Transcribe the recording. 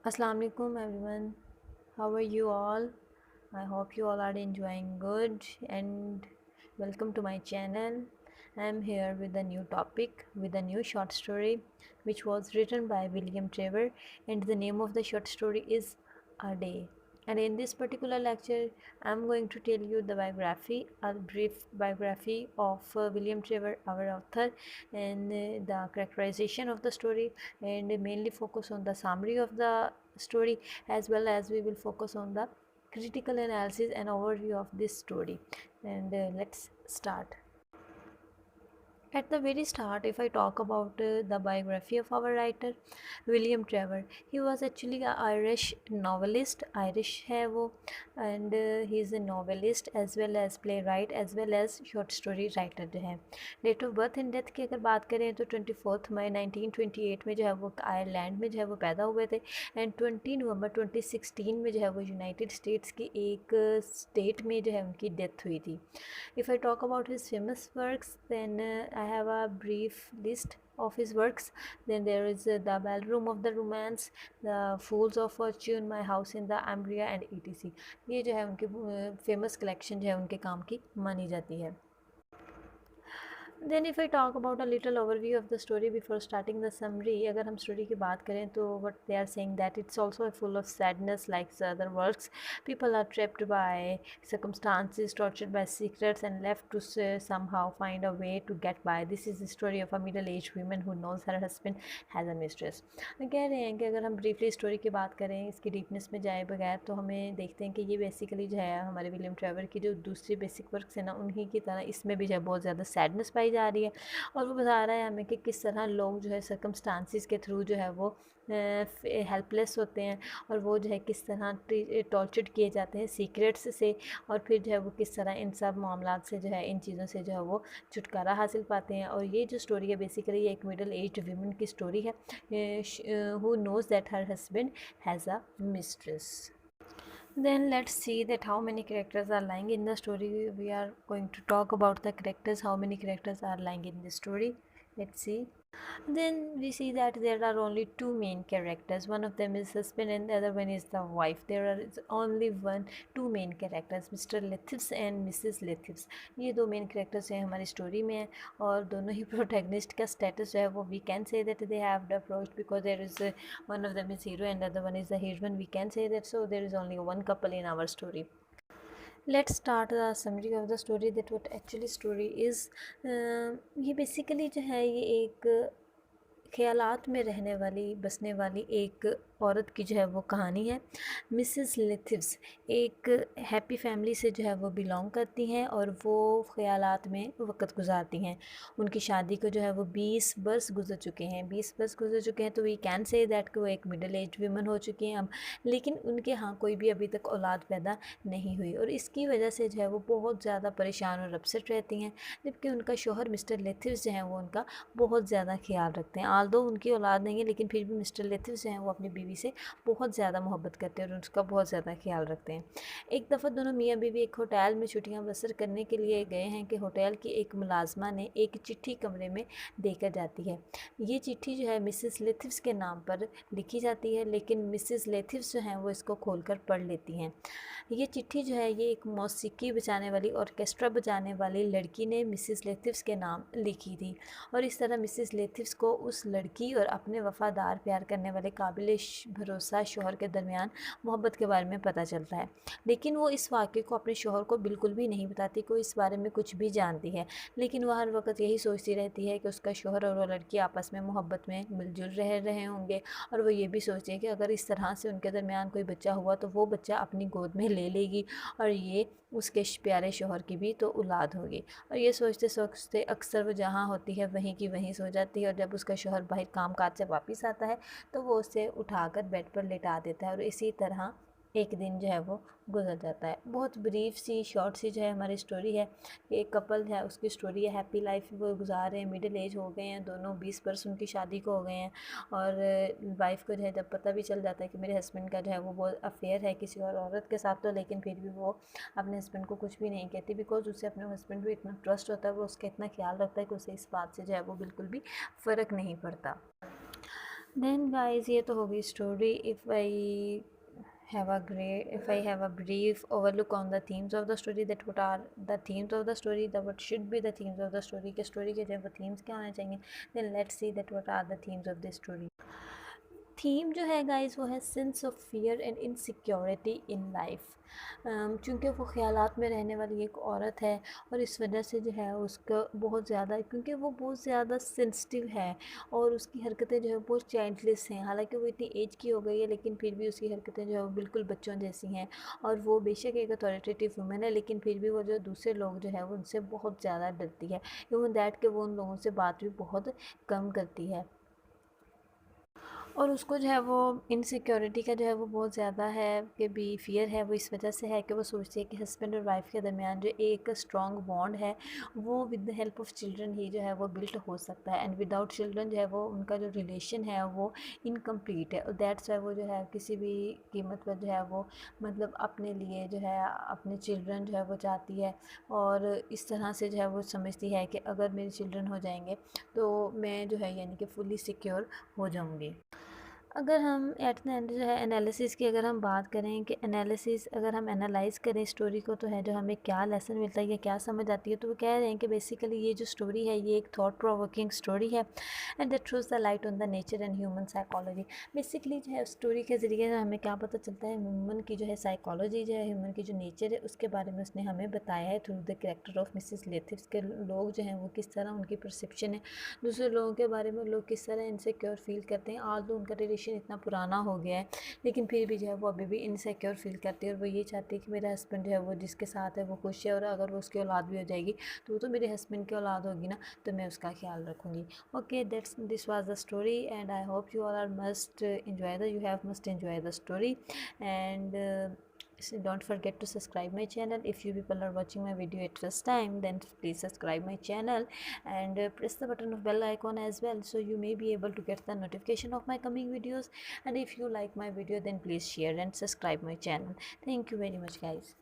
Assalamu alaikum everyone. How are you all? I hope you all are enjoying good and welcome to my channel. I am here with a new topic with a new short story which was written by William Trevor, and the name of the short story is A Day. And in this particular lecture, I am going to tell you the biography, a brief biography of William Trevor, our author, and the characterization of the story, and mainly focus on the summary of the story, as well as we will focus on the critical analysis and overview of this story. And let's start. At the very start, if I talk about the biography of our writer William Trevor, he was actually an Irish novelist. Irish है वो, and he is a novelist as well as playwright as well as short story writer जो है. Date of birth and death की अगर बात करें तो 24 मई 1928 में जो है वो आयरलैंड में जो है वो पैदा हुए थे, एंड 20 नवंबर 2016 में जो है वो यूनाइटेड स्टेट्स की एक स्टेट में जो है उनकी डेथ हुई थी. If I talk about his famous works, then I have a brief list of his works. Then there is The Ballroom of the Romance, The Fools of Fortune, My House in the Umbria and etc. ये जो है उनके famous collection जो है उनके काम की मानी जाती है. Then if I talk about a little overview of the story before starting the summary, अगर हम स्टोरी की बात करें तो what they are saying that it's also full of sadness like other works. People are trapped by circumstances, tortured by secrets and left to somehow find a way to get by. This is the story of a middle-aged woman who knows her husband has a mistress. कह रहे हैं कि अगर हम briefly story की बात करें, इसकी डीपनेस में जाए बगैर, तो हमें देखते हैं कि ये बेसिकली जो है हमारे विलियम ट्रेवर की जो दूसरी बेसिक वर्क्स है ना, उन्हीं की तरह इसमें भी जो है बहुत ज़्यादा सैडनेस पाई जा रही है. और वो बता रहा है हमें कि किस तरह लोग जो है सर्कमस्टांसिस के थ्रू जो है वो हेल्पलेस होते हैं, और वो जो है किस तरह टॉर्चर्ड किए जाते हैं सीक्रेट्स से, और फिर जो है वो किस तरह इन सब मामलात से जो है इन चीज़ों से जो है वो छुटकारा हासिल पाते हैं. और ये जो स्टोरी है बेसिकली ये एक मिडल एज्ड वीमन की स्टोरी है who knows that her husband has a mistress. Then let's see that how many characters are lying in the story. We are going to talk about the characters, how many characters are lying in the story. Let's see. Then we see that there are only two main characters. One of them is husband and the other one is the wife. There are only two main characters, Mr. Lethius and Mrs. Lethius. ये दो main characters हैं हमारी story में, और दोनों ही protagonist का status जो है वो we can say that they have approached because there is one of them is hero and the other one is the heroine. We can say that, so there is only one couple in our story. Let's start the summary of the story, that what actually story is. ये basically जो है ये एक ख़यालात में रहने वाली बसने वाली एक औरत की जो है वो कहानी है. मिसेस लेथिव्स एक हैप्पी फैमिली से जो है वो बिलोंग करती हैं, और वो ख़यालात में वक्त गुजारती हैं. उनकी शादी को जो है वो 20 बरस गुजर चुके हैं. 20 बरस गुजर चुके हैं तो वी कैन से दैट कि वो एक मिडिल एज वीमन हो चुकी हैं अब, लेकिन उनके यहाँ कोई भी अभी तक औलाद पैदा नहीं हुई, और इसकी वजह से जो है वो बहुत ज़्यादा परेशान और अपसेट रहती हैं. जबकि उनका शौहर मिस्टर लेथिव्स जो हैं वो उनका बहुत ज़्यादा ख्याल रखते हैं. आल्दो उनकी औलाद नहीं है, लेकिन फिर भी मिस्टर लेथिव्स जो हैं वो अपनी बीवी से बहुत ज़्यादा मोहब्बत करते हैं और उसका बहुत ज़्यादा ख्याल रखते हैं. एक दफ़ा दोनों मियाँ बीवी एक होटल में छुट्टियाँ बसर करने के लिए गए हैं कि होटल की एक मुलाजमा ने एक चिट्ठी कमरे में देकर जाती है. ये चिट्ठी जो है मिसेस लेथिव्स के नाम पर लिखी जाती है, लेकिन मिसेस लेथिव्स जो हैं वो इसको खोलकर पढ़ लेती हैं. ये चिट्ठी जो है ये एक मौसीकी बजाने वाली ऑर्केस्ट्रा बजाने वाली लड़की ने मिसेस लेथिव्स के नाम लिखी थी, और इस तरह मिसेस लेथिव्स को उस लड़की और अपने वफ़ादार प्यार करने वाले काबिल भरोसा शौहर के दरमियान मोहब्बत के बारे में पता चलता है. लेकिन वो इस वाक़े को अपने शौहर को बिल्कुल भी नहीं बताती कि वो इस बारे में कुछ भी जानती है, लेकिन वह हर वक्त यही सोचती रहती है कि उसका शौहर और वो लड़की आपस में मोहब्बत में मिलजुल रहे होंगे, और वो ये भी सोचती है कि अगर इस तरह से उनके दरमियान कोई बच्चा हुआ तो वो बच्चा अपनी गोद में ले लेगी, और ये उसके प्यारे शौहर की भी तो औलाद होगी. और ये सोचते सोचते अक्सर वो जहाँ होती है वहीं की वहीं सो जाती है, और जब उसका शौहर बाहर काम काज से वापस आता है तो वो उसे उठाकर बेड पर लेटा देता है, और इसी तरह एक दिन जो है वो गुजर जाता है. बहुत ब्रीफ सी शॉर्ट सी जो है हमारी स्टोरी है. एक कपल है, उसकी स्टोरी है, हैप्पी लाइफ वो गुजार रहे हैं, मिडिल एज हो गए हैं दोनों, 20 वर्ष उनकी शादी को हो गए हैं, और वाइफ को जो है जब पता भी चल जाता है कि मेरे हस्बैंड का जो है वो बहुत अफेयर है किसी और औरत के साथ, तो लेकिन फिर भी वो अपने हस्बैंड को कुछ भी नहीं कहती, बिकॉज उसे अपने हस्बैंड पर इतना ट्रस्ट होता है, वो उसका इतना ख्याल रखता है कि उसे इस बात से जो है वो बिल्कुल भी फ़र्क नहीं पड़ता. देन गाइस ये तो हो गई story. If I have a brief overlook on the themes of the story, that what are the themes of the story, the what should be the themes of the story, के story के जब themes क्या होने चाहिए, then let's see that what are the themes of this story. Theme जो है guys वो है sense of fear and insecurity in life. चूँकि वो ख़यालात में रहने वाली एक औरत है और इस वजह से जो है उसका बहुत ज़्यादा, क्योंकि वो बहुत ज़्यादा सेंसिटिव है और उसकी हरकतें जो है बहुत चाइल्डलेस हैं. हालांकि वो इतनी एज की हो गई है लेकिन फिर भी उसकी हरकतें जो है वो बिल्कुल बच्चों जैसी हैं. और वो बेशक एक अथॉरिटेटिव वुमेन है लेकिन फिर भी वो जो दूसरे लोग जो है वो उनसे बहुत ज़्यादा डरती है. इवन दैट कि वो उन लोगों से बात भी बहुत कम करती है. और उसको जो है वो इनसिक्योरिटी का जो है वो बहुत ज़्यादा है कि भी फ़ियर है. वो इस वजह से है कि वो सोचती है कि हस्बैंड और वाइफ के दरमियान जो एक स्ट्रॉन्ग बॉन्ड है वो with the help of children ही जो है वो बिल्ट हो सकता है. एंड विदाउट चिल्ड्रन जो है वो उनका जो रिलेशन है वो इनकम्प्लीट है. और दैट्स वाई वो जो है किसी भी कीमत पर जो है वो मतलब अपने लिए जो है अपने चिल्ड्रन जो है वो चाहती है. और इस तरह से जो है वो समझती है कि अगर मेरे चिल्ड्रन हो जाएंगे तो मैं जो है यानी कि फुली सिक्योर हो जाऊँगी. अगर हम एट द एंड जो है एनालिसिस की अगर हम बात करें कि एनालिसिस अगर हम एनालाइज़ करें स्टोरी को तो है जो हमें क्या लेसन मिलता है या क्या समझ आती है, तो वो कह रहे हैं कि बेसिकली ये जो स्टोरी है ये एक थॉट प्रोवोकिंग स्टोरी है and that throws the light on the nature and human psychology. Basically जो है स्टोरी के ज़रिए हमें क्या पता चलता है, ह्यूमन की जो है साइकोलॉजी जो है, ह्यूमन की जो नेचर है उसके बारे में उसने हमें बताया है through the character of Mrs Lethis के लोग जो हैं वो किस तरह उनकी परसेप्शन है दूसरे लोगों के बारे में, लोग किस तरह इनसिक्योर फील करते हैं. आज तो उनका रिलेशन इतना पुराना हो गया है लेकिन फिर भी जो है वो अभी भी इनसिक्योर फील करती है और वो ये चाहती है कि मेरा हस्बैंड जो है वो जिसके साथ है वो खुश है और अगर वो उसकी औलाद भी हो जाएगी तो वो तो मेरे हस्बैंड की औलाद होगी ना, तो मैं उसका ख्याल रखूँगी. Okay, that's this was the story and I hope you all are must enjoy the you have must enjoy the story. And so don't forget to subscribe my channel. If you people are watching my video at first time, then please subscribe my channel and press the button of bell icon as well, so you may be able to get the notification of my coming videos. And if you like my video, then please share and subscribe my channel. Thank you very much guys.